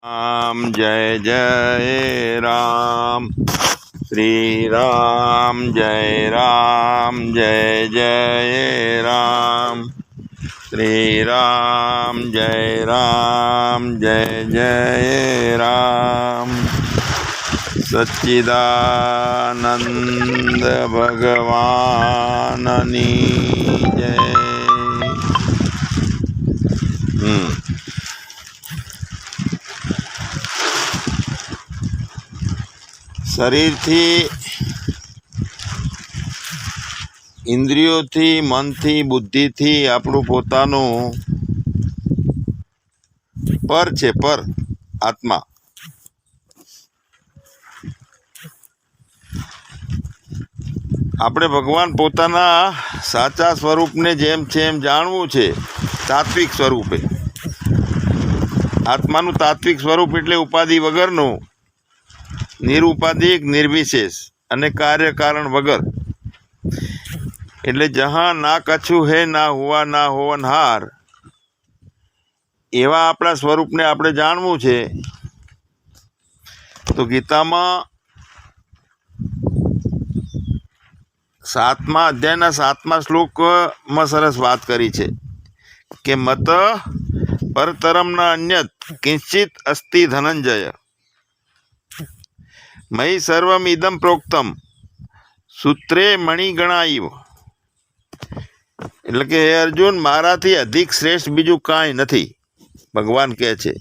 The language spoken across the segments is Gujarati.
राम जय जय राम। श्री राम जय जय राम। श्री राम जय जय राम। सच्चिदानंद भगवान जय। शरीर थी, इंद्रियों थी, मन थी, बुद्धि थी આપણું પોતાનું પર છે, પર આત્મા। આપણે ભગવાન પોતાના સાચા સ્વરૂપને જેમ છે એમ જાણવું છે, તાત્વિક સ્વરૂપે। આત્માનું તાત્વિક સ્વરૂપ એટલે ઉપાધિ વગરનું, નિરુપાધિક, નિર્વિશેષ અને કાર્યકારણ વગર। એટલે જहाँ ना कछु है ना हुआ ना होवनहार एवा आपણા સ્વરૂપને આપણે જાણવું છે। તો ગીતામાં 7મા અધ્યાયના 7મા શ્લોકમાં સરસ વાત કરી છે કે મત પરતરમ ન અન્યત કિંચિત અસ્તિ ધનંજય મયि સર્વમ ઇદમ પ્રોક્તમ સૂત્રે મણિગણાઈવ। એટલે કે હે અર્જુન, મારાથી અધિક શ્રેષ્ઠ બીજું કાંઈ નથી, ભગવાન કહે છે।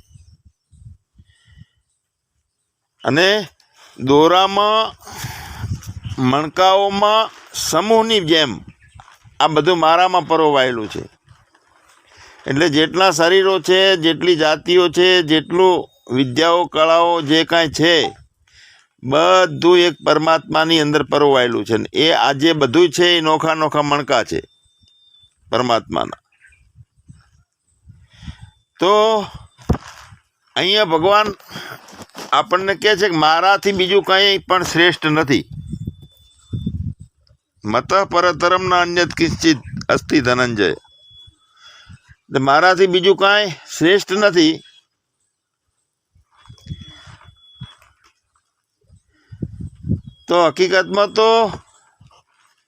અને દોરામાં, મણકાઓમાં સમૂહની જેમ આ બધું મારામાં પરોવાયેલું છે। એટલે જેટલા શરીરો છે, જેટલી જાતિઓ છે, જેટલું વિદ્યાઓ, કળાઓ, જે કાંઈ છે, બધું એક પરમાત્માની અંદર પરોવાયેલું છે। ને એ આજે બધું છે એ નોખા નોખા મણકા છે પરમાત્માના। તો અહીંયા ભગવાન આપણને કહે છે કે મારાથી બીજું કંઈ પણ શ્રેષ્ઠ નથી। મત પરતરમ ન અન્યત કિંચિત અસ્તિ ધનંજય। મારાથી બીજું કાંઈ શ્રેષ્ઠ નથી। તો હકીકતમાં તો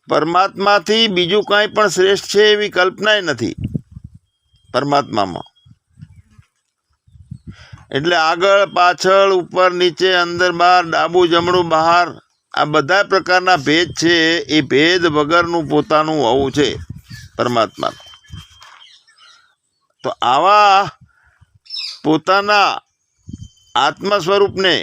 પરમાત્માથી બીજું કાંઈ પણ શ્રેષ્ઠ છે એવી કલ્પનાય નથી પરમાત્મામાં। એટલે આગળ પાછળ, ઉપર નીચે, અંદર બહાર, ડાબું જમણું બહાર, આ બધા પ્રકારના ભેદ છે એ ભેદ વગરનું પોતાનું હોવું છે પરમાત્માનું। તો આવા પોતાના આત્મ સ્વરૂપને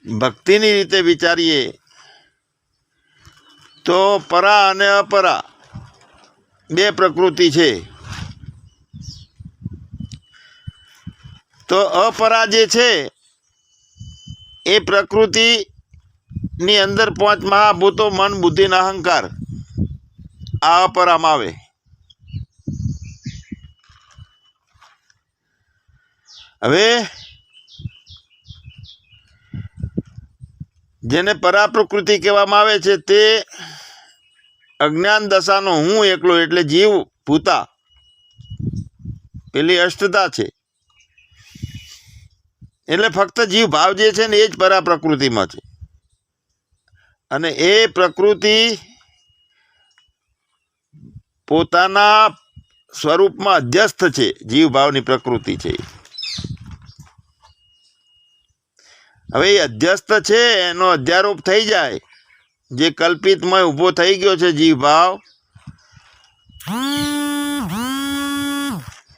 ભક્તિની રીતે વિચારીએ તો પરા અને અપરા બે પ્રકૃતિ છે। તો અપરા જે છે એ પ્રકૃતિની અંદર 5 મહાભૂતો, મન, બુદ્ધિ ને અહંકાર, આ અપરામાં આવે। હવે જેને પરા પ્રકૃતિ કહેવામાં આવે છે તે અજ્ઞાન દશાનો હું એકલો એટલે જીવ ભૂતા, પેલી અષ્ટતા છે। એટલે ફક્ત જીવ ભાવ જે છે ને એ જ પરા પ્રકૃતિમાં છે। અને એ પ્રકૃતિ પોતાના સ્વરૂપમાં અધ્યસ્થ છે, જીવ ભાવની પ્રકૃતિ છે। હવે એ અધ્યસ્થ છે, એનો અધ્યારોપ થઈ જાય, જે કલ્પિતમય ઊભો થઈ ગયો છે જીવ ભાવ,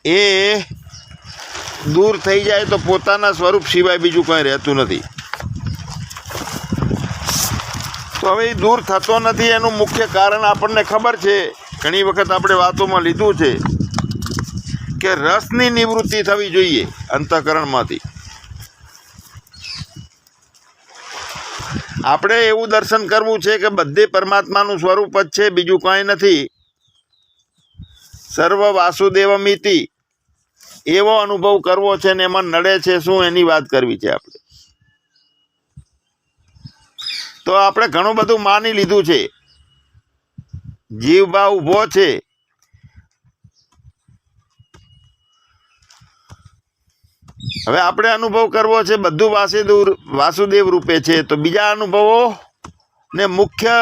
એ દૂર થઈ જાય તો પોતાના સ્વરૂપ સિવાય બીજું કંઈ રહેતું નથી। તો હવે એ દૂર થતો નથી એનું મુખ્ય કારણ આપણને ખબર છે, ઘણી વખત આપણે વાતોમાં લીધું છે કે રસની નિવૃત્તિ થવી જોઈએ અંતઃકરણમાંથી। આપણે એવું દર્શન કરવું છે કે બધે પરમાત્માનું સ્વરૂપ જ છે, બીજું કાંઈ નથી। સર્વ વાસુદેવમિતિ એવો અનુભવ કરવો છે ને એમાં નડે છે શું એની વાત કરવી છે આપણે। તો આપણે ઘણું બધું માની લીધું છે, જીવ ભાવ ઊભો છે હવે આપણે અનુભવ કરવો છે બધું વાસુદેવ રૂપે છે, તો બીજા અનુભવો ને મુખ્ય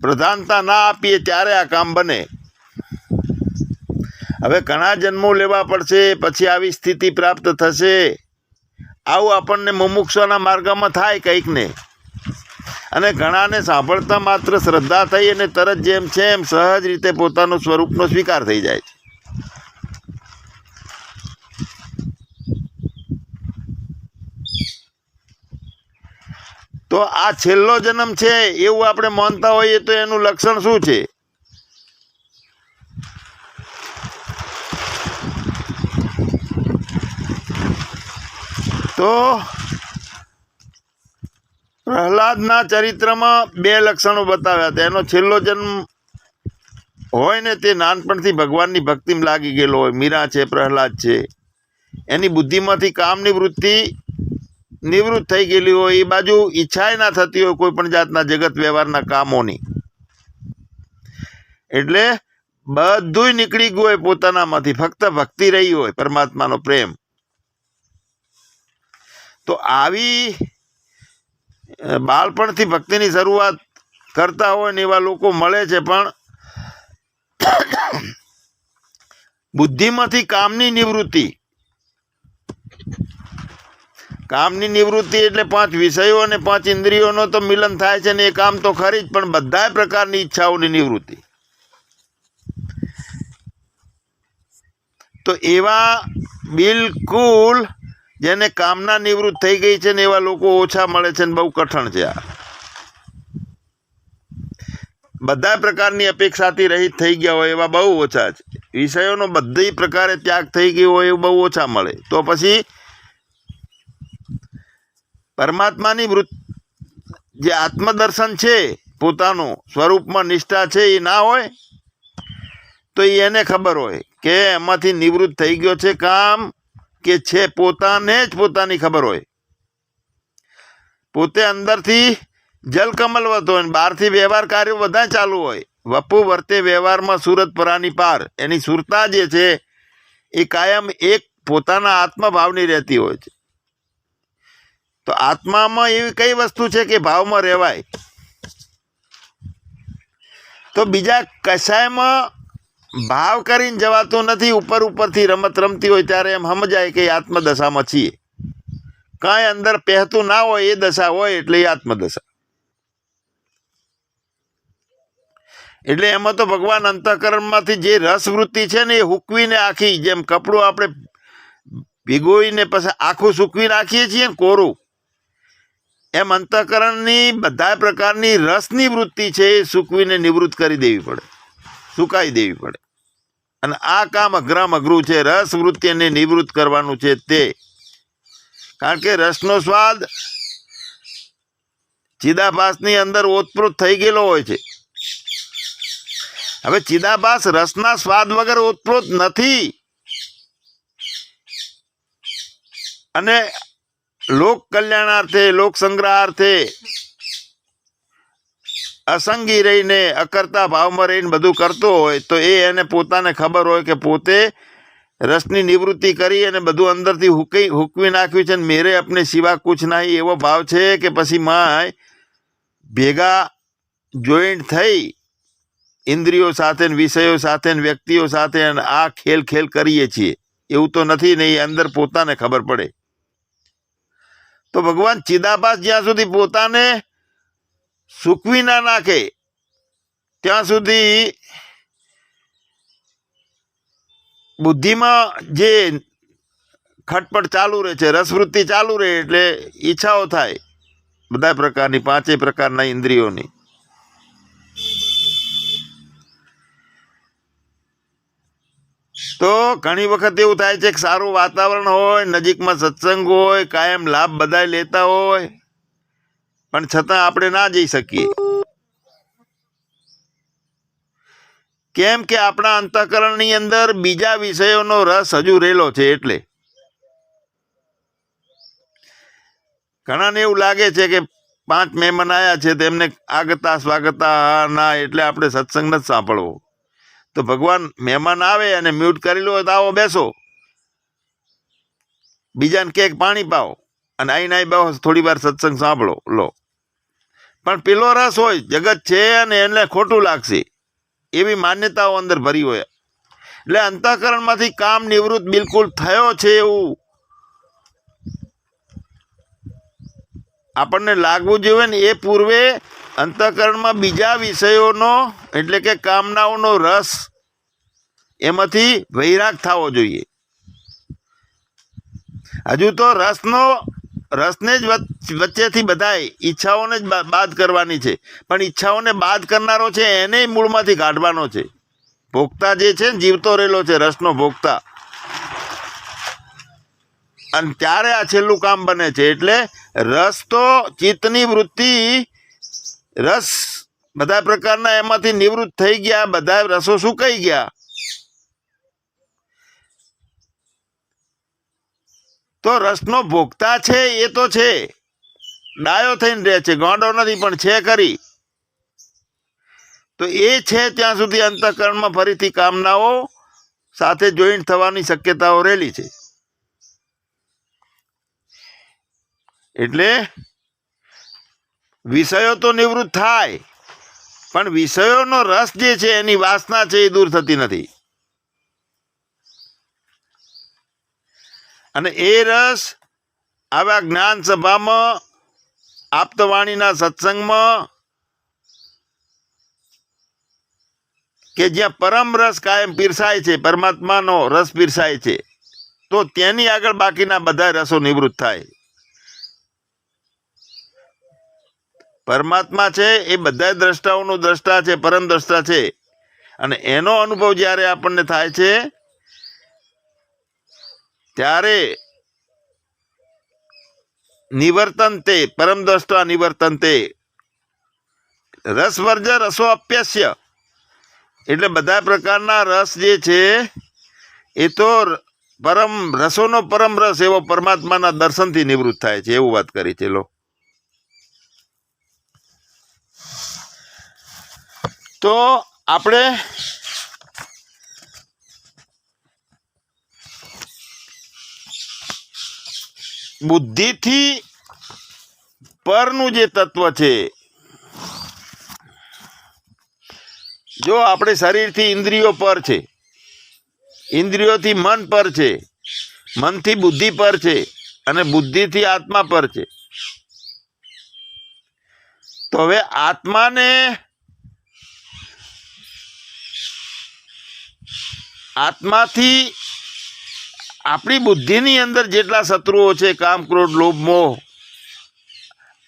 પ્રધાનતા ના આપીએ ત્યારે આ કામ બને. હવે ઘણા જન્મો લેવા પડશે પછી આવી સ્થિતિ પ્રાપ્ત થશે. આવું આપણને મુમુક્ષુના માર્ગમાં થાય કંઈક ને, અને ઘણાને સાંભળતા માત્ર શ્રદ્ધા થઈ અને તરત જેમ છે એમ સહજ રીતે પોતાનું સ્વરૂપનો સ્વીકાર થઈ જાય છે. તો આ છેલ્લો જન્મ છે એવું આપણે માનતા હોઈએ તો એનું લક્ષણ શું છે? તો પ્રહલાદના ચરિત્રમાં 2 લક્ષણો બતાવ્યા હતા. એનો છેલ્લો જન્મ હોય ને તે નાનપણથી ભગવાનની ભક્તિમાં લાગી ગયેલો હોય. મીરા છે, પ્રહલાદ છે, એની બુદ્ધિમાંથી કામની વૃત્તિ નિવૃત્ત થઈ ગયેલી હોય, એ બાજુ ઈચ્છાએ ના થતી હોય કોઈ પણ જાતના જગત વ્યવહારના કામોની. એટલે બધુંય નીકળી ગયું હોય પોતાનામાંથી, ફક્ત ભક્તિ રહી હોય, પરમાત્માનો પ્રેમ. તો આવી બાળપણથી ભક્તિની શરૂઆત કરતા હોય ને એવા લોકો મળે છે, પણ બુદ્ધિમાંથી કામની નિવૃત્તિ એટલે 5 વિષયો અને 5 ઇન્દ્રિયોનો તો મિલન થાય છે ને એ કામ તો ખરી જ, પણ બધા પ્રકારની ઈચ્છાઓની નિવૃત્તિ. તો એવા બિલકુલ જેને કામના નિવૃત્ત થઈ ગઈ છે ને એવા લોકો ઓછા મળે છે ને બહુ કઠણ છે. આ બધા પ્રકારની અપેક્ષાથી રહિત થઈ ગયા હોય એવા બહુ ઓછા છે. વિષયોનો બધી પ્રકારે ત્યાગ થઈ ગયો હોય એવું બહુ ઓછા મળે. તો પછી પરમાત્માની જે આત્મદર્શન છે, પોતાનું સ્વરૂપમાં નિષ્ઠા છે એ ના હોય તો એને ખબર હોય કે એમાંથી નિવૃત્ત થઈ ગયો છે કામ કે છે, પોતાને જ પોતાની ખબર હોય. પોતે અંદરથી જલકમલવત હોય ને બહારથી વ્યવહાર કાર્યો બધા ચાલુ હોય. વપુ વર્તે વ્યવહારમાં સુરત પરાની પાર. એની સુરતા જે છે એ કાયમ એક પોતાના આત્મભાવની રહેતી હોય છે. તો આત્મામાં એવી કઈ વસ્તુ છે કે ભાવમાં રહેવાય? તો બીજા કશાયમાં ભાવ કરીને જવાતું નથી. ઉપરથી રમત રમતી હોય ત્યારે એમ સમજાય કે આત્મદશામાં છીએ. કાંઈ અંદર પહેતું ના હોય એ દશા હોય એટલે એ આત્મદશા. એટલે એમાં તો ભગવાન અંતઃકરણમાંથી જે રસવૃત્તિ છે ને એ હુકવીને આખી, જેમ કપડું આપણે ભીગોઈને પછી આખું સૂકવી નાખીએ છીએ ને કોરું, એમ અંતઃકરણની બધા પ્રકારની રસની વૃત્તિ છે એ સૂકવીને નિવૃત્ત કરી દેવી પડે, સુકાઈ દેવી પડે. અને આ કામ અઘરામાં અઘરું છે. રસ વૃત્તિ એને નિવૃત્ત કરવાનું છે તે. કારણ કે રસનો સ્વાદ ચિદાભાસની અંદર ઓતપ્રોત થઈ ગયેલો હોય છે. હવે ચિદાભાસ રસના સ્વાદ વગર ઓતપ્રોત નથી, અને લોક કલ્યાણાર્થે, લોક સંગ્રહાર્થે અસંગી રહીને અકર્તા ભાવમાં રહીને બધું કરતો હોય તો એને પોતાને ખબર હોય કે પોતે રસની નિવૃત્તિ કરી અને બધું અંદરથી હુકવી નાખ્યું છે ને મેરે અપને સિવા કુછ નહીં એવો ભાવ છે કે પછી માય ભેગા જોઈન્ટ થઈ ઇન્દ્રિયો સાથે, વિષયો સાથે, વ્યક્તિઓ સાથે આ ખેલ કરીએ છીએ એવું તો નથી ને. એ અંદર પોતાને ખબર પડે. તો ભગવાન ચિદાભાસ જ્યાં સુધી પોતાને સૂકવી ના નાખે ત્યાં સુધી બુદ્ધિમાં જે ખટપટ ચાલુ રહે છે, રસવૃત્તિ ચાલુ રહે, એટલે ઈચ્છાઓ થાય બધા પ્રકારની, 5 પ્રકારના ઇન્દ્રિયોની. તો ઘણી વખત એવું થાય છે કે સારું વાતાવરણ હોય, નજીકમાં સત્સંગ હોય, કાયમ લાભ બધા લેતા હોય, પણ છતાં આપણે ના જઈ શકીએ. કેમ કે આપણા અંતઃકરણની અંદર બીજા વિષયોનો રસ હજુ રહેલો છે. એટલે ઘણાને એવું લાગે છે કે 5 મહેમાન આવ્યા છે તેમને આગતા સ્વાગતા ના, એટલે આપણે સત્સંગ નથી સાંભળવો. તો ભગવાન મહેમાન આવે અને મ્યુટ કરેલું હોય તો આવો બેસો, બીજાને કે પાણી પાઓ અને આઈને આવી બાવો થોડી વાર સત્સંગ સાંભળો લો, પણ પેલો રસ હોય જગત છે અને એને ખોટું લાગશે એવી માન્યતાઓ અંદર ભરી હોય, એટલે અંતઃકરણમાંથી કામ નિવૃત્ત બિલકુલ થયો છે એવું આપણને લાગવું જોઈએ ને. એ પૂર્વે અંતઃકરણમાં બીજા વિષયોનો એટલે કે કામનાઓનો રસ એમાંથી વૈરાગ થવો જોઈએ. હજુ તો રસને જ વચ્ચેથી બધાય ઈચ્છાઓને જ બાદ કરવાની છે, પણ ઈચ્છાઓને બાદ કરનારો છે એને મૂળમાંથી કાઢવાનો છે. ભોગતા જે છે ને જીવતો રહેલો છે રસનો ભોગતા, અને ત્યારે આ છેલ્લું કામ બને છે. એટલે રસ તો ચિત્તની વૃત્તિ, રસ બધા પ્રકારના એમાંથી નિવૃત્ત થઈ ગયા, બધા રસો સુકાઈ ગયા, તો રસનો ભોગતા છે એ તો છે, ડાયો થઈને રહે છે, ગાંડો નથી પણ છે ખરી. તો એ છે ત્યાં સુધી અંતઃકરણમાં ફરીથી કામનાઓ સાથે જોઈન્ટ થવાની શક્યતાઓ રહેલી છે. એટલે વિષયો તો નિવૃત્ત થાય, પણ વિષયોનો રસ જે છે એની વાસના છે એ દૂર થતી નથી. અને એ રસ આવા જ્ઞાન સભામાં, આપતવાણીના સત્સંગમાં, કે જ્યાં પરમ રસ કાયમ પીરસાય છે, પરમાત્માનો રસ પીરસાય છે, તો તેની આગળ બાકીના બધા રસો નિવૃત્ત થાય. પરમાત્મા છે એ બધા દ્રષ્ટાઓનો દ્રષ્ટા છે, પરમ દ્રષ્ટા છે, અને એનો અનુભવ જ્યારે આપણને થાય છે ત્યારે નિવર્તનતે પરમ દ્રષ્ટા નિવર્તનતે રસવર્જ રસો અપ્યસ્ય, એટલે બધા પ્રકારના રસ જે છે એ તો પરમ રસોનો પરમ રસ એવો પરમાત્માના દર્શનથી નિવૃત્ત થાય છે, એવું વાત કરી છે. લો, તો આપણે બુદ્ધિથી પરનું જે તત્વ છે, જો આપણે શરીરથી ઇન્દ્રિયો પર છે, ઇન્દ્રિયોથી મન પર છે, મનથી બુદ્ધિ પર છે, અને બુદ્ધિથી આત્મા પર છે. તો હવે આત્માથી આપણી બુદ્ધિની અંદર જેટલા શત્રુઓ છે, કામ, ક્રોધ, લોભ, મોહ,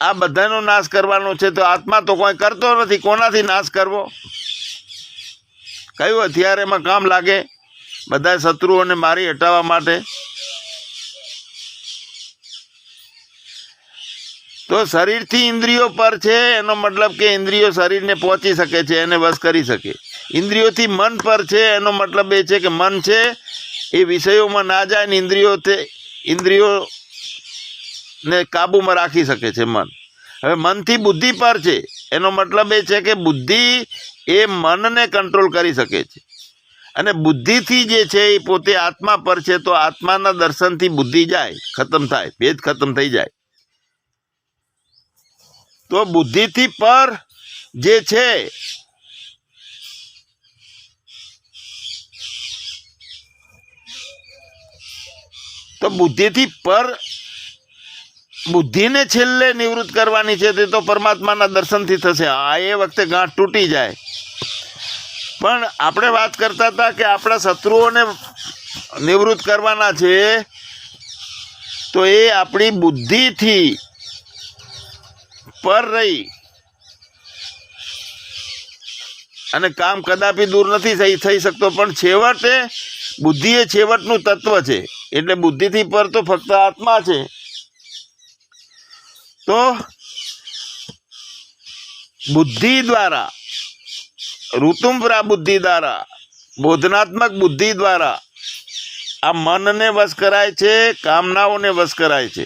આ બધાનો નાશ કરવાનો છે. તો આત્મા તો કોઈ કરતો નથી, કોનાથી નાશ કરવો? કયું હથિયાર એમાં કામ લાગે બધા શત્રુઓને મારી હટાવવા માટે? તો શરીરથી ઇન્દ્રિયો પર છે, એનો મતલબ કે ઇન્દ્રિયો શરીરને પહોંચી શકે છે, એને વશ કરી શકે. ઇન્દ્રિયોથી મન પર છે, એનો મતલબ એ છે કે મન છે એ વિષયોમાં ના જાય ને ઇન્દ્રિયોને કાબૂમાં રાખી શકે છે મન. હવે મનથી બુદ્ધિ પર છે, એનો મતલબ એ છે કે બુદ્ધિ એ મનને કંટ્રોલ કરી શકે છે, અને બુદ્ધિથી જે છે એ પોતે આત્મા પર છે. તો આત્માના દર્શનથી બુદ્ધિ જાય, ખતમ થાય, ભેદ ખતમ થઈ જાય. તો બુદ્ધિથી પર જે છે તો બુદ્ધિથી પર બુદ્ધિને છેલ્લે નિવૃત્ત કરવાની છે, તે તો પરમાત્માના દર્શનથી થશે. આ એ વખતે ગાંઠ તૂટી જાય. પણ આપણે વાત કરતા હતા કે આપણા શત્રુઓને નિવૃત્ત કરવાના છે, તો એ આપણી બુદ્ધિથી પર રહી અને કામ કદાપી દૂર નથી થઈ શકતો. પણ છેવટે બુદ્ધિ એ છેવટનું તત્વ છે, એટલે બુદ્ધિથી પર તો ફક્ત આત્મા છે. તો બુદ્ધિ દ્વારા, ઋતુમ્બરા બુદ્ધિ દ્વારા, બોધનાત્મક બુદ્ધિ દ્વારા આ મનને વશ કરાય છે, કામનાઓને વશ કરાય છે.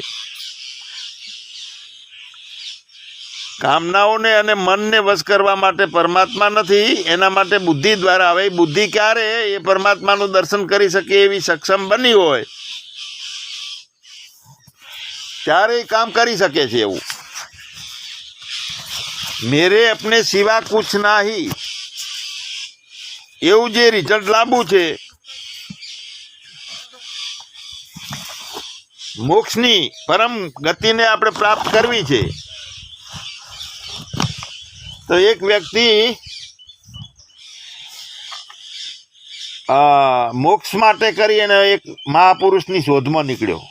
કામનાઓને અને મનને વશ કરવા માટે પરમાત્મા નથી, એના માટે બુદ્ધિ દ્વારા. હવે બુદ્ધિ ક્યારે એ પરમાત્માનું દર્શન કરી શકે એવી સક્ષમ બની હોય ત્યારે એ કામ કરી શકે છે એવું. મેરે અપને સિવા કુછ નહીં એવું જે રિઝલ્ટ લાવવું છે, મોક્ષની પરમ ગતિને આપણે પ્રાપ્ત કરવી છે, તો એક વ્યક્તિ મોક્ષ માટે કરી અને એક મહાપુરુષની શોધમાં નીકળ્યો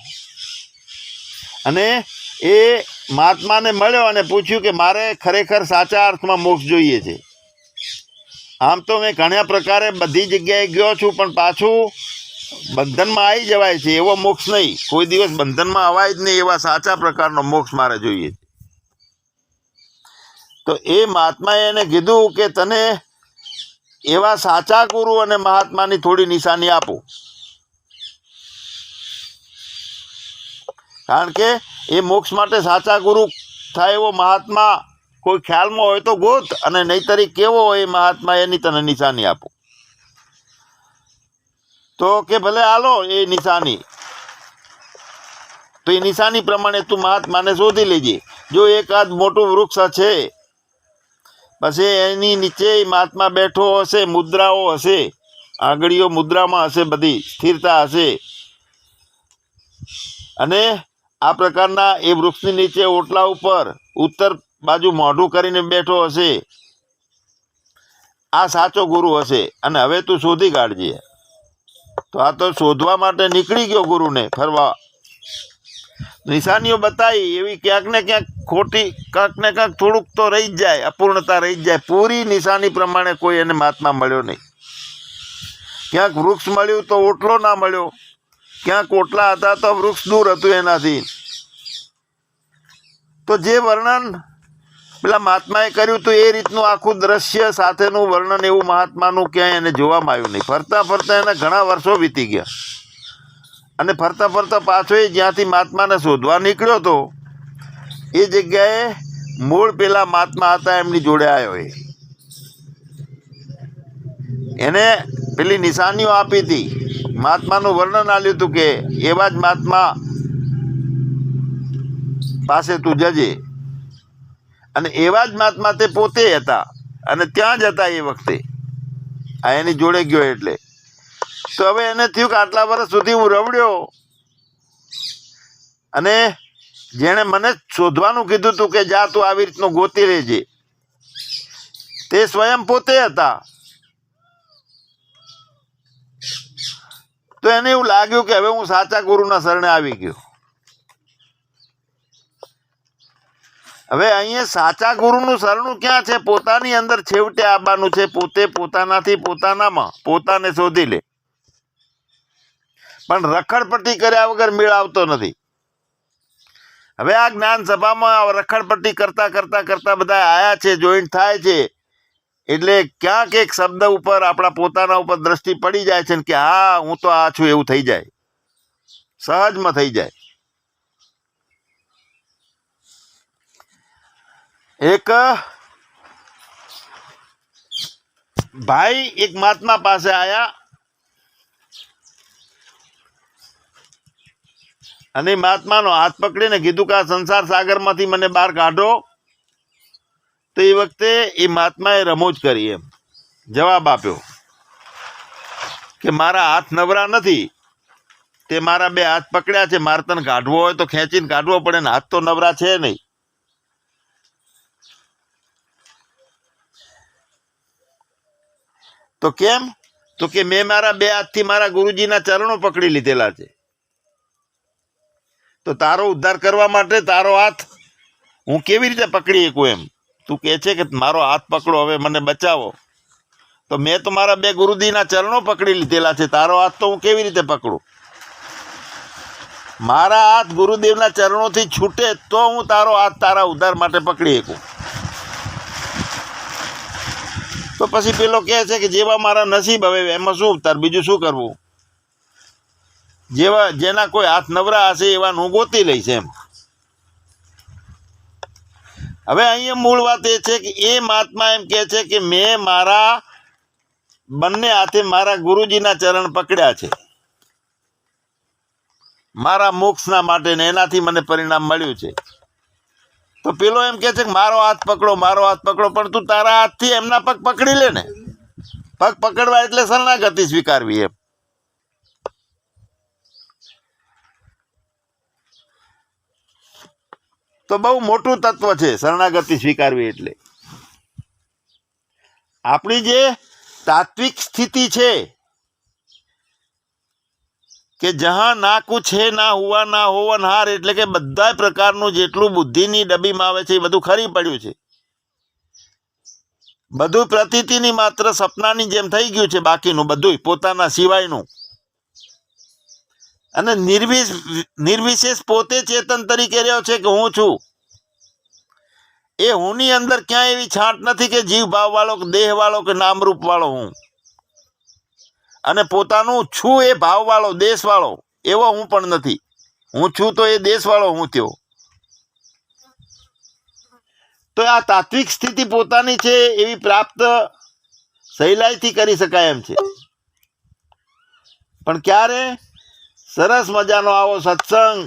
અને એ મહાત્માને મળ્યો અને પૂછ્યું કે મારે ખરેખર સાચા અર્થમાં મોક્ષ જોઈએ છે. આમ તો મેં ઘણા પ્રકારે બધી જગ્યાએ ગયો છું, પણ પાછું બંધનમાં આવી જવાય છે એવો મોક્ષ નહીં, કોઈ દિવસ બંધનમાં અવાય જ નહીં એવા સાચા પ્રકારનો મોક્ષ મારે જોઈએ છે. તો એ મહાત્માએ એને કીધું કે તને એવા સાચા ગુરુ અને મહાત્માની થોડી નિશાની આપો, કારણ કે એ મોક્ષ માટે સાચા ગુરુ થાય એવો મહાત્મા કોઈ ખ્યાલમાં હોય તો ગોત, અને નહીતરી કેવો હોય એ મહાત્મા એની તને નિશાની આપો. તો કે ભલે હાલો એ નિશાની, તો એ નિશાની પ્રમાણે તું મહાત્માને શોધી લેજે. જો એકાદ મોટું વૃક્ષ છે, પછી એની નીચે મહાત્મા બેઠો હશે, મુદ્રાઓ હશે, આંગળીઓ મુદ્રામાં હશે, બધી સ્થિરતા હશે, અને આ પ્રકારના એ વૃક્ષની નીચે ઓટલા ઉપર ઉત્તર બાજુ મોઢું કરીને બેઠો હશે, આ સાચો ગુરુ હશે. અને હવે તું શોધી કાઢજે. તો આ તો શોધવા માટે નીકળી ગયો ગુરુને ફરવા, નિશાનીઓ બતાવી એવી ક્યાંક ને ક્યાંક ખોટી, ક્યાંક ને ક્યાંક થોડુંક તો રહી જ જાય, અપૂર્ણતા રહી જ જાય. પૂરી નિશાની પ્રમાણે કોઈ એને મહાત્મા મળ્યો નહીં. ક્યાંક વૃક્ષ મળ્યું તો ઓટલો ના મળ્યો, ક્યાંક ઓટલા હતા તો વૃક્ષ દૂર હતું એનાથી. તો જે વર્ણન પેલા મહાત્માએ કર્યું હતું એ રીતનું આખું દ્રશ્ય સાથેનું વર્ણન એવું મહાત્માનું ક્યાંય એને જોવામાં આવ્યું નહીં. ફરતા ફરતા એના ઘણા વર્ષો વીતી ગયા, અને ફરતા ફરતા પાછો એ જ્યાંથી મહાત્માને શોધવા નીકળ્યો હતો એ જગ્યાએ મૂળ પેલા મહાત્મા હતા એમની જોડે આવ્યો. એને પેલી નિશાનીઓ આપી હતી, મહાત્માનું વર્ણન આપ્યું હતું કે એવા જ મહાત્મા પાસે તું જજે. અને એવા જ મહાત્મા તે પોતે હતા, અને ત્યાં જ હતા એ વખતે, આ એની જોડે ગયો એટલે. તો હવે એને થયું કે આટલા વર્ષ સુધી હું રવડ્યો, અને જેણે મને શોધવાનું કીધું હતું કે જા તું આવી રીતનું ગોતી રહેજે, તે સ્વયં પોતે હતા. તો એને એવું લાગ્યું કે હવે હું સાચા ગુરુના શરણે આવી ગયો. હવે અહીંયા સાચા ગુરુનું શરણું ક્યાં છે? પોતાની અંદર છેવટે આવવાનું છે. પોતે પોતાનાથી પોતાનામાં પોતાને શોધી લે, પણ રખડપટ્ટી કર્યા વગર મેળ આવતો નથી. હવે આ જ્ઞાન સભામાં રખડપટ્ટી કરતા કરતા કરતા બધા આયા છે, જોઈન્ટ થાય છે, એટલે ક્યાંક એક શબ્દ ઉપર આપણા પોતાના ઉપર દ્રષ્ટિ પડી જાય છે કે હા હું તો આ છું એવું થઈ જાય, સહજમાં થઈ જાય. એક ભાઈ એક મહાત્મા પાસે આયા અને મહાત્માનો હાથ પકડીને કીધું કે આ સંસાર સાગરમાંથી મને બહાર કાઢો. તો એ વખતે એ મહાત્માએ રમૂજ કરી, એમ જવાબ આપ્યો કે મારા હાથ નવરા નથી, તે મારા બે હાથ પકડ્યા છે, મારે તને કાઢવો હોય તો ખેંચીને કાઢવો પડે ને, હાથ તો નવરા છે નહીં. તો કેમ? તો કે મેં મારા બે હાથથી મારા ગુરુજીના ચરણો પકડી લીધેલા છે, તો તારો ઉદ્ધાર કરવા માટે તારો હાથ હું કેવી રીતે પકડી શકું? એમ તું કહે છે કે મારો હાથ પકડો, હવે મને બચાવો. તો મેં તો મારા બે ગુરુજીના ચરણો પકડી લીધેલા છે, તારો હાથ તો હું કેવી રીતે પકડું? મારા હાથ ગુરુદેવના ચરણોથી છૂટે તો હું તારો હાથ તારા ઉદ્ધાર માટે પકડી શકું. તો પછી પેલો કહે છે કે જેવા મારા નસીબ, હવે એમાં શું તાર બીજું શું કરવું? જેના કોઈ હાથ નવરા હશે એવા હું ગોતી લઈશ એમ. હવે અહીંયા મૂળ વાત એ છે કે એ મહાત્મા એમ કહે છે કે મેં મારા બંને હાથે મારા ગુરુજીના ચરણ પકડ્યા છે, મારા મોક્ષના માટે ને એનાથી મને પરિણામ મળ્યું છે. તો પેલો એમ કે છે કે મારો હાથ પકડો, મારો હાથ પકડો, પણ તું તારા હાથથી એમના પગ પકડી લે ને. પગ પકડવા એટલે શરણાગતિ સ્વીકારવી એમ. તો બહુ મોટું તત્વ છે શરણાગતિ સ્વીકારવી એટલે. આપણી જે તાત્વિક સ્થિતિ છે કે જહાં ના કુછ હે ના હુઆ ના હોવનહાર, એટલે કે બધા પ્રકારનું જેટલું બુદ્ધિની ડબીમાં આવે છે એ બધું ખરી પડ્યું છે. બધું પ્રતીતિની માત્ર સપનાની જેમ થઈ ગયું છે, બાકીનું બધું પોતાના સિવાયનું. અને નિર્વિશેષ પોતે ચેતન તરીકે રહ્યો છે કે હું છું. એ હુંની અંદર ક્યાંય એવી છાંટ નથી કે જીવ ભાવ વાળો કે દેહ વાળો કે નામરૂપ વાળો હું. અને પોતાનું છું એ ભાવ વાળો દેશ વાળો એવો હું પણ નથી. હું છું તો એ દેશ વાળો હું થયો. તો આ તાત્વિક સ્થિતિ પોતાની છે એવી પ્રાપ્ત સહેલાઈથી કરી શકાય એમ છે. પણ ક્યારે? સરસ મજાનો આવો સત્સંગ,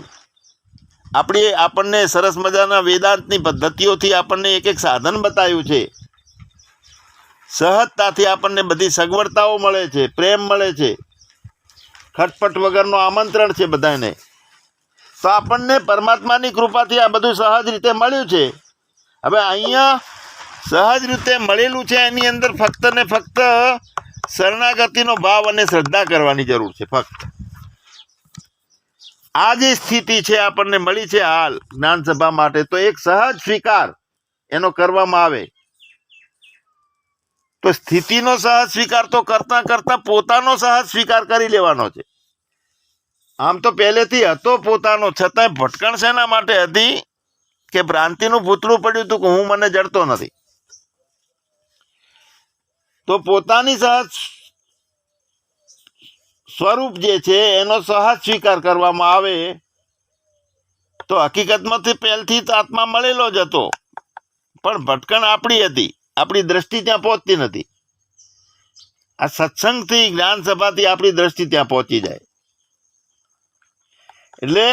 આપણને સરસ મજાના વેદાંતની પદ્ધતિઓથી આપણને એક એક સાધન બતાવ્યું છે. સહજતાથી આપણને બધી સગવડતાઓ મળે છે, પ્રેમ મળે છે, ખટપટ વગરનું આમંત્રણ છે બધાને. તો આપણને પરમાત્માની કૃપાથી આ બધું સહજ રીતે મળ્યું છે. હવે અહીંયા સહજ રીતે મળેલું છે એની અંદર ફક્ત ને ફક્ત શરણાગતિનો ભાવ અને શ્રદ્ધા કરવાની જરૂર છે. ફક્ત આ જે સ્થિતિ છે આપણને મળી છે હાલ જ્ઞાન સભા માટે, તો એક સહજ સ્વીકાર એનો કરવામાં આવે તો સ્થિતિનો સહજ સ્વીકાર તો કરતા કરતા પોતાનો સહજ સ્વીકાર કરી લેવાનો છે. આમ તો પહેલેથી હતો પોતાનો, છતાંય ભટકણ શેના માટે હતી કે ભ્રાંતિનું ભૂતળું પડ્યું હતું કે હું મને જડતો નથી. તો પોતાની સહજ સ્વરૂપ જે છે એનો સહજ સ્વીકાર કરવામાં આવે તો હકીકતમાંથી પહેલથી તો આત્મા મળેલો જ હતો, પણ ભટકણ આપણી હતી, આપણી દ્રષ્ટિ ત્યાં પહોંચતી નથી. આ સત્સંગથી જ્ઞાન સભાથી આપણી દ્રષ્ટિ ત્યાં પહોંચી જાય. એટલે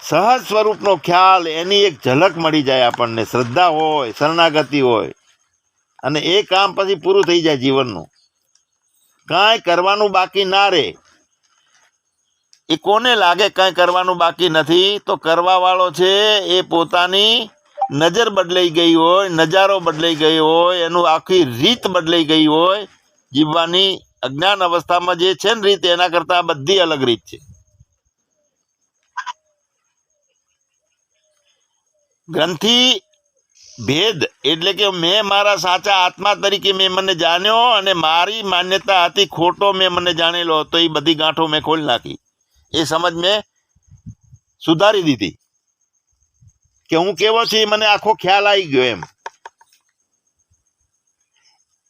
સહજ સ્વરૂપનો ખ્યાલ, એની એક ઝલક મળી જાય આપણને. શ્રદ્ધા હોય, શરણાગતિ હોય, અને એ કામ પછી પૂરું થઈ જાય જીવનનું. કાંઈ કરવાનું બાકી ના રહે. એ કોને લાગે કાંઈ કરવાનું બાકી નથી? તો કરવા વાળો છે એ પોતાની નજર બદલાઈ ગઈ હોય, નજારો બદલાઈ ગયો હોય, એનું આખી રીત બદલાઈ ગઈ હોય જીવવાની. અજ્ઞાન અવસ્થામાં જે છે ને રીત, એના કરતાં બધી અલગ રીત છે. ગ્રંથિ ભેદ એટલે કે મેં મારા સાચા આત્મા તરીકે મેં મને જાણ્યો, અને મારી માન્યતા હતી ખોટો મેં મને જાણેલો હતો. એ બધી ગાંઠો મેં ખોલી નાખી. એ સમજ મેં સુધારી દીધી કે હું કેવો છું એ મને આખો ખ્યાલ આવી ગયો એમ.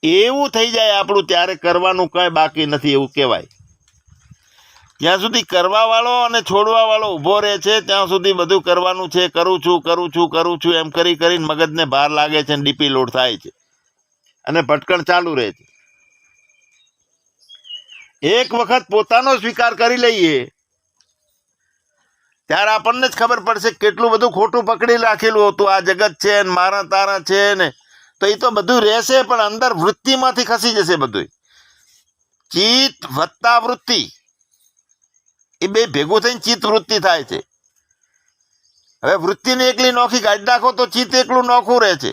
એવું થઈ જાય આપણું, ત્યારે કરવાનું કઈ બાકી નથી એવું કહેવાય. જ્યાં સુધી કરવા વાળો અને છોડવા વાળો ઊભો રહે છે ત્યાં સુધી બધું કરવાનું છે. કરું છું કરું છું કરું છું એમ કરી કરીને મગજને ભાર લાગે છે, ડીપી લોડ થાય છે અને ભટકણ ચાલુ રહે છે. એક વખત પોતાનો સ્વીકાર કરી લઈએ ત્યારે આપણને જ ખબર પડશે કેટલું બધું ખોટું પકડી રાખેલું હતું. આ જગત છે ને મારા તારા છે ને, તો એ તો બધું રહેશે, પણ અંદર વૃત્તિમાંથી ખસી જશે બધું. ચિત્ત વત્તા વૃત્તિ એ બે ભેગું થઈને ચિત્ત વૃત્તિ થાય છે. હવે વૃત્તિને એકલી નોખી કાઢી નાખો તો ચિત્ત એકલું નોખું રહે છે.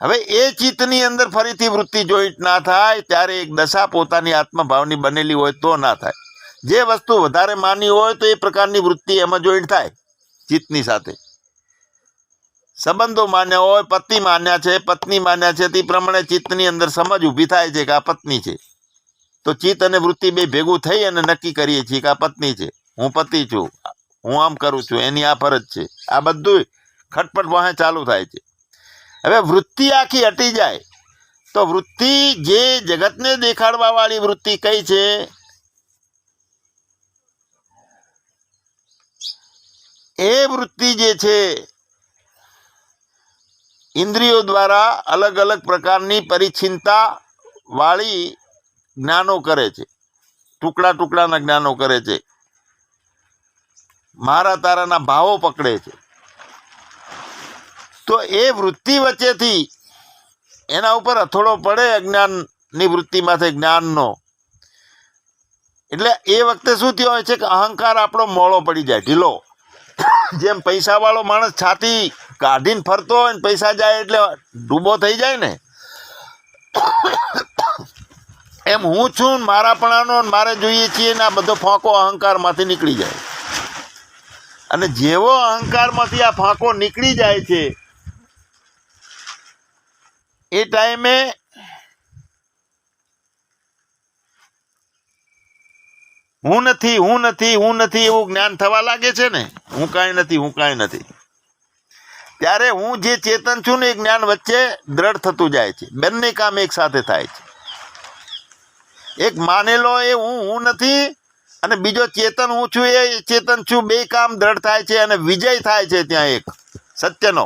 હવે એ ચિત્તની અંદર ફરીથી વૃત્તિ જોઈન્ટ ના થાય ત્યારે એક દશા પોતાની આત્મભાવની બનેલી હોય તો ના થાય. જે વસ્તુ વધારે માની હોય તો એ પ્રકારની વૃત્તિ એમાં જોઈન્ટ થાય ચિત્તની સાથે. સંબંધો માન્યા હોય, પતિ માન્યા છે, પત્ની માન્યા છે, તે પ્રમાણે ચિત્તની અંદર સમજ ઊભી થાય છે કે આ પત્ની છે. તો ચિત્ત અને વૃત્તિ બે ભેગું થઈ અને નક્કી કરીએ છીએ કે આ પત્ની છે, હું પતિ છું, હું આમ કરું છું, એની આ ફરજ છે. આ બધું ખટપટ વાહે ચાલુ થાય છે. હવે વૃત્તિ આખી હટી જાય તો વૃત્તિ જે જગતને દેખાડવા વાળી વૃત્તિ કઈ છે? એ વૃત્તિ જે છે ઇન્દ્રિયો દ્વારા અલગ અલગ પ્રકારની પરિચ્છિન્નતા વાળી જ્ઞાનો કરે છે. ટુકડા ટુકડાના જ્ઞાનો કરે છે, મારા તારાના ભાવો પકડે છે. તો એ વૃત્તિ વચ્ચેથી એના ઉપર અથોડો પડે અજ્ઞાનની વૃત્તિમાંથી જ્ઞાનનો, એટલે એ વખતે શું થયું હોય છે કે અહંકાર આપણો મોળો પડી જાય, ઢીલો. જેમ પૈસાવાળો માણસ છાતી કાઢીને ફરતો હોય ને પૈસા જાય એટલે ડૂબો થઈ જાય ને, એમ હું છું મારાપણાનો મારે જોઈએ છીએ ને આ બધો ફાંકો અહંકારમાંથી નીકળી જાય. અને જેવો અહંકારમાંથી આ ફાંકો નીકળી જાય છે એ ટાઈમે હું નથી હું નથી હું નથી એવું જ્ઞાન થવા લાગે છે ને, હું કાંઈ નથી હું કાંઈ નથી, ત્યારે હું જે ચેતન છું ને એ જ્ઞાન વચ્ચે દ્રઢ થતું જાય છે. બંને કામ એક સાથે થાય છે. એક માનેલો એ હું નથી અને બીજો ચેતન હું છું એ ચેતન છું, બે કામ દ્રઢ થાય છે અને વિજય થાય છે ત્યાં એક સત્યનો.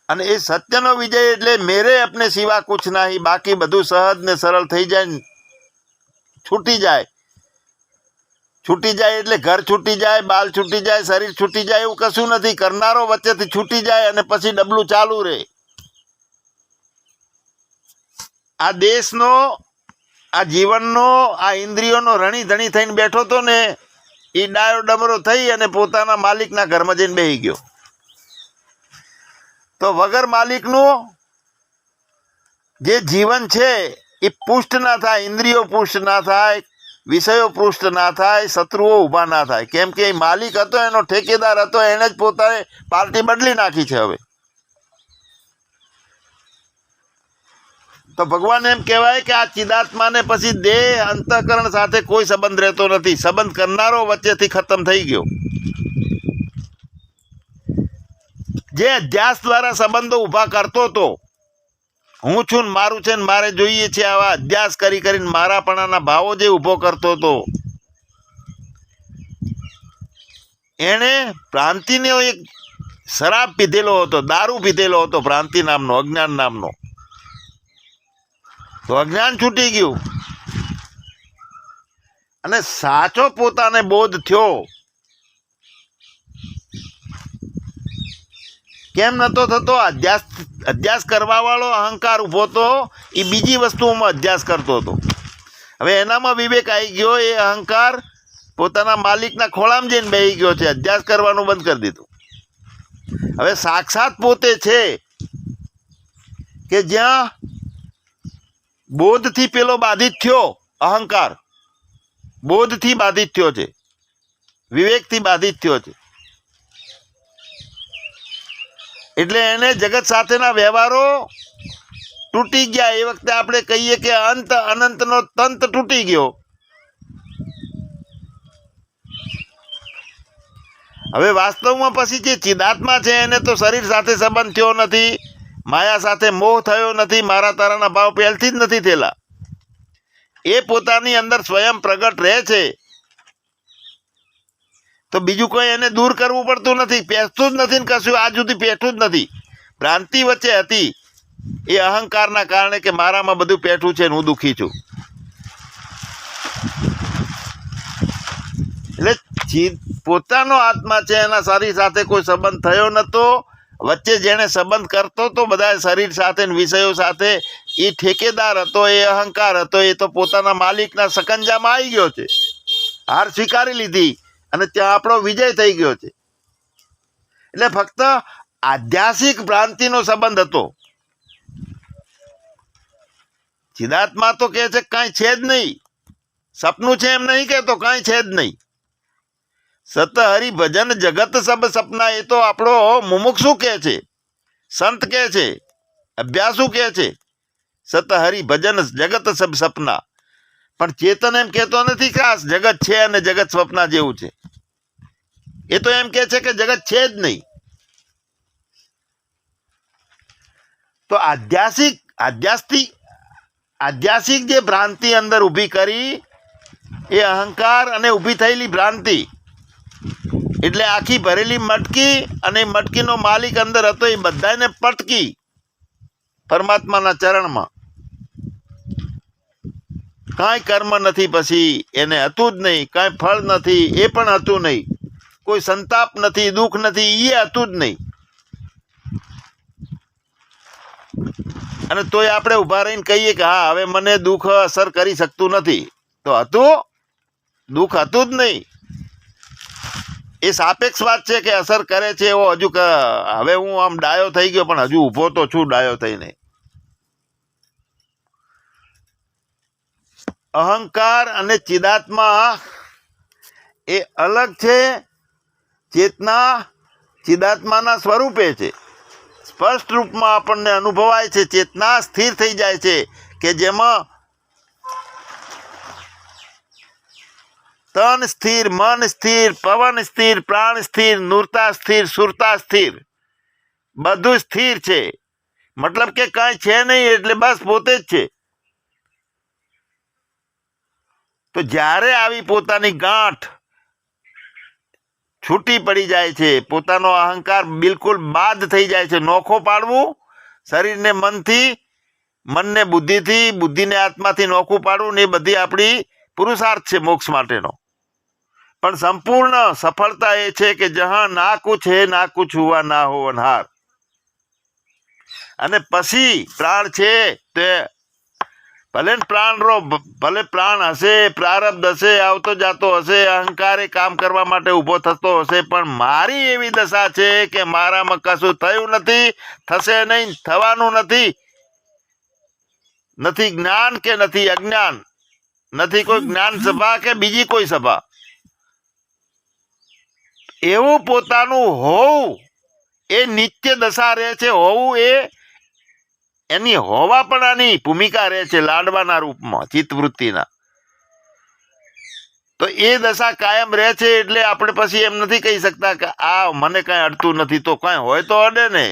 અને એ સત્યનો વિજય એટલે મેરે અપને સિવા કુછ નહીં, બાકી બધું સહજ ને સરળ થઈ જાય, છૂટી જાય. છૂટી જાય એટલે ઘર છૂટી જાય, બાલ છૂટી જાય, શરીર છૂટી જાય એવું કશું નથી. કરનારો વચ્ચેથી છૂટી જાય અને પછી ડબલું ચાલુ રહે. આ દેશનો, આ જીવનનો, આ ઇન્દ્રિયોનો રણી ધણી થઈને બેઠો હતો ને એ ડાયો ડમરો થઈ અને પોતાના માલિકના ઘરમાં જઈને બેસી ગયો. તો વગર માલિકનું જે જીવન છે એ પુષ્ટ ના થાય, ઇન્દ્રિયો પુષ્ટ ના થાય, વિષયો પુષ્ટ ના થાય, શત્રુઓ ઊભા ના થાય. કેમ કે એ માલિક હતો, એનો ઠેકેદાર હતો, એને જ પોતાને પાર્ટી બદલી નાખી છે હવે. તો ભગવાન એમ કહેવાય કે આ ચિદાત્માને પછી દેહ અંતઃકરણ સાથે કોઈ સંબંધ રહેતો નથી. સંબંધ કરનારો વચ્ચેથી ખતમ થઈ ગયો. જે અધ્યાસ દ્વારા સંબંધો ઊભા કરતો હતો, હું છું ને મારું છે ને મારે જોઈએ છે, આવા અધ્યાસ કરી કરીને મારાપણાના ભાવો જે ઊભો કરતો હતો, એણે ભ્રાંતિનો એક શરાબ પીધેલો હતો, દારૂ પીધેલો હતો, ભ્રાંતિ નામનો, અજ્ઞાન નામનો. તો અજ્ઞાન છૂટી ગયું અને સાચો પોતાને બોધ થયો. કેમ નતો થતો? અધ્યાસ કરવા વાળો અહંકાર ઉભો હતો, એ બીજી વસ્તુઓમાં અધ્યાસ કરતો હતો. હવે એનામાં વિવેક આવી ગયો, એ અહંકાર પોતાના માલિકના ખોળામાં જઈને બેસી ગયો છે, અધ્યાસ કરવાનું બંધ કરી દીધું. હવે સાક્ષાત પોતે છે કે જ્યાં બોધથી પેલો બાધિત થયો, અહંકાર બોધથી બાધિત થયો છે, વિવેકથી બાધિત થયો છે. એટલે એને જગત સાથેના વ્યવહારો તૂટી ગયા. એ વખતે આપણે કહીએ કે અંત અનંતનો તંત તૂટી ગયો. હવે વાસ્તવમાં પછી જે ચિદાત્મા છે એને તો શરીર સાથે સંબંધ થયો નથી, માયા સાથે મોહ થયો નથી, મારા તારાના ભાવ પહેલથી જ નથી થયેલા. એ પોતાની અંદર સ્વયં પ્રગટ રહે છે. તો બીજું કોઈ એને દૂર કરવું પડતું નથી, પેસતું જ નથી ને કશું આજ સુધી પેઠું જ નથી. ભ્રાંતિ વચ્ચે હતી એ અહંકારના કારણે કે મારામાં બધું પેઠું છે ને હું દુઃખી છું. એટલે પોતાનો આત્મા છે, એના શરીર સાથે કોઈ સંબંધ થયો નતો. વચ્ચે જેને સંબંધ કરતો હતો બધા શરીર સાથે વિષયો સાથે, એ ઠેકેદાર હતો, એ અહંકાર હતો, એ તો પોતાના માલિકના સકંજામાં આવી ગયો છે, હાર સ્વીકારી લીધી અને ત્યાં આપણો વિજય થઈ ગયો છે. એટલે ફક્ત આધ્યાસિક ભ્રાંતિનો સંબંધ હતો. ચિદાત્મા તો કહે છે કાંઈ છે જ નહીં, સપનું છે એમ નહીં કહેતો, કાંઈ છે જ નહીં. સત હરિ ભજન જગત સબ સપના, એ તો આપણો મુમુક્ષુ કહે છે, સંત કહે છે, અભ્યાસુ કહે છે, સત હરિ ભજન જગત સબ સપના. પણ ચેતન એમ કહેતો નથી કે આ જગત છે અને જગત સ્વપ્ના જેવું છે. એ તો એમ કહે છે કે જગત છે જ નહીં. તો આધ્યાસિક જે ભ્રાંતિ અંદર ઊભી કરી, એ અહંકાર અને ઊભી થયેલી ભ્રાંતિ, એટલે આખી ભરેલી મટકી, અને મટકીનો માલિક અંદર હતો, એ બધાને પટકી પરમાત્માના ચરણમાં. કાંઈ કર્મ નથી, પછી એને હતું જ નહીં. કાંઈ ફળ નથી, એ પણ હતું નહીં. કોઈ સંતાપ નથી, દુઃખ નથી, એ હતું જ નહીં. અને તોય આપણે ઊભા રહીને કહીએ કે હા હવે મને દુઃખ અસર કરી શકતું નથી. તો હતું? દુઃખ હતું જ નહીં. એ સાપેક્ષ વાત છે કે અસર કરે છે એવો. હજુ હવે હું આમ ડાયો થઈ ગયો, પણ હજુ ઊભો તો છું ડાયો થઈને. અહંકાર અને ચિદાત્મા એ અલગ છે. ચેતના ચિદાત્માના સ્વરૂપે છે, સ્પષ્ટ રૂપમાં આપણને અનુભવાય છે. ચેતના સ્થિર થઈ જાય છે કે જેમાં તન સ્થિર, મન સ્થિર, પવન સ્થિર, પ્રાણ સ્થિર, નૂરતા સ્થિર, સુરતા સ્થિર, બધું સ્થિર છે. મતલબ કે કાંઈ છે નહીં, એટલે બસ પોતે જ છે. તો જ્યારે આવી પોતાની ગાંઠ છૂટી પડી જાય છે, પોતાનો અહંકાર બિલકુલ બાદ થઈ જાય છે, નોખો પાડવું શરીરને મનથી, મનને બુદ્ધિથી, બુદ્ધિને આત્માથી નોખું પાડવું ને એ બધી આપણી પુરુષાર્થ છે મોક્ષ માટેનો. પણ સંપૂર્ણ સફળતા એ છે કે જહાં ના કુછ હે ના કુછ હુઆ ના હોવનહાર. અને પછી પ્રાણ છે તે ભલે પ્રાણ હશે, પ્રારબ્ધ હશે, આવતો જાતો હશે, અહંકારે કામ કરવા માટે ઊભો થતો હશે, પણ મારી એવી દશા છે કે મારામાં કશું થયું નથી, થશે નહીં, થવાનું નથી. નથી જ્ઞાન કે નથી અજ્ઞાન, નથી કોઈ જ્ઞાન સભા કે બીજી કોઈ સભા. એવું પોતાનું હોવું એ નિત્ય દશા રહે છે. હોવું એ એની હોવાપણાની ભૂમિકા રહે છે લાડવાના રૂપમાં, ચિત્તવૃત્તિના. તો એ દશા કાયમ રહે છે. એટલે આપણે પછી એમ નથી કહી શકતા કે આ મને કાંઈ અડતું નથી. તો કાંઈ હોય તો અડે ને.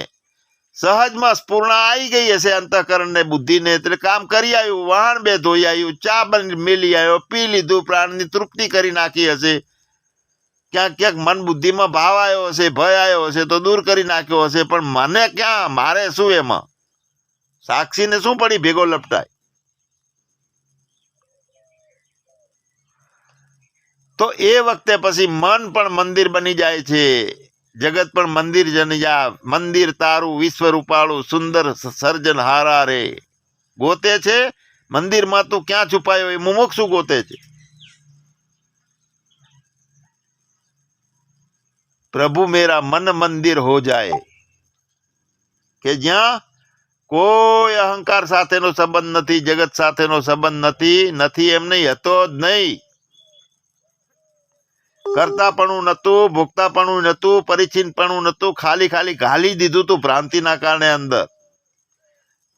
સહજમાં સ્ફૂર્ણા આવી ગઈ હશે અંતઃકરણ ને બુદ્ધિને, એટલે કામ કરી આવ્યું, વાહન બે ધોઈ આવ્યું, ચા મેલી આવ્યો, પી લીધું, પ્રાણની તૃપ્તિ કરી નાખી હશે. ક્યાંક ક્યાંક મન બુદ્ધિમાં ભાવ આવ્યો હશે, ભય આવ્યો હશે તો દૂર કરી નાખ્યો હશે. પણ મને ક્યાં, મારે શું એમાં? સાક્ષીને શું પડી ભેગો લપટાય? તો એ વખતે પછી મન પણ મંદિર બની જાય છે, જગત પણ મંદિર જની જાય. મંદિર તારું વિશ્વ રૂપાળું સુંદર સર્જન હારા રે ગોતે છે. મંદિરમાં તું ક્યાં છુપાયો એ મુમુક્ષુ ગોતે છે. પ્રભુ મેરા મન મંદિર હો જાય, કે જ્યાં કોઈ અહંકાર સાથેનો સંબંધ નથી, જગત સાથેનો સંબંધ નથી. એમ નહીં, હતો જ નહીં. કરતાપણું નતું, ભોગતાપણું નતું, પરિચિનપણું નતું. ખાલી ઘાલી દીધું તું ભ્રાંતિના કારણે અંદર.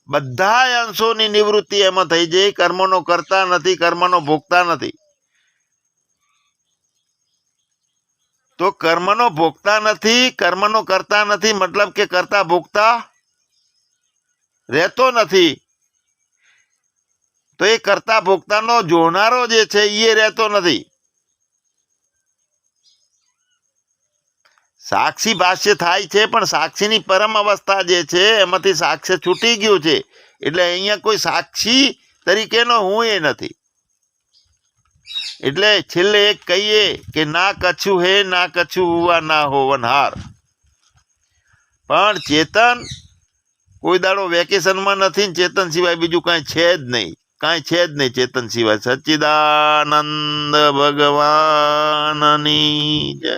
બધા અંશોની નિવૃત્તિ એમાં થઈ જાય. કર્મનો કરતા નથી, કર્મનો ભોગતા નથી. તો કર્મનો ભોગતા નથી, કર્મનો કરતા નથી, મતલબ કે કરતા ભોગતા રહેતો નથી. તો એ કરતા ભોગતાનો જોનારો જે છે એ રહેતો નથી. સાક્ષી ભાષ્ય થાય છે, પણ સાક્ષીની પરમ અવસ્થા જે છે એમાંથી સાક્ષ્ય છૂટી ગયું છે. એટલે અહીંયા કોઈ સાક્ષી તરીકેનો હું એ નથી. એટલે છેલ્લે એક કહીએ કે ના કછું હે ના કછું હુઆ ના હોવનહાર. પણ ચેતન કોઈ દાડો વેકેશનમાં નથી. ચેતન સિવાય બીજું કાંઈ છે જ નહીં. કાંઈ છે જ નહીં ચેતન સિવાય. સચ્ચિદાનંદ ભગવાનની જય.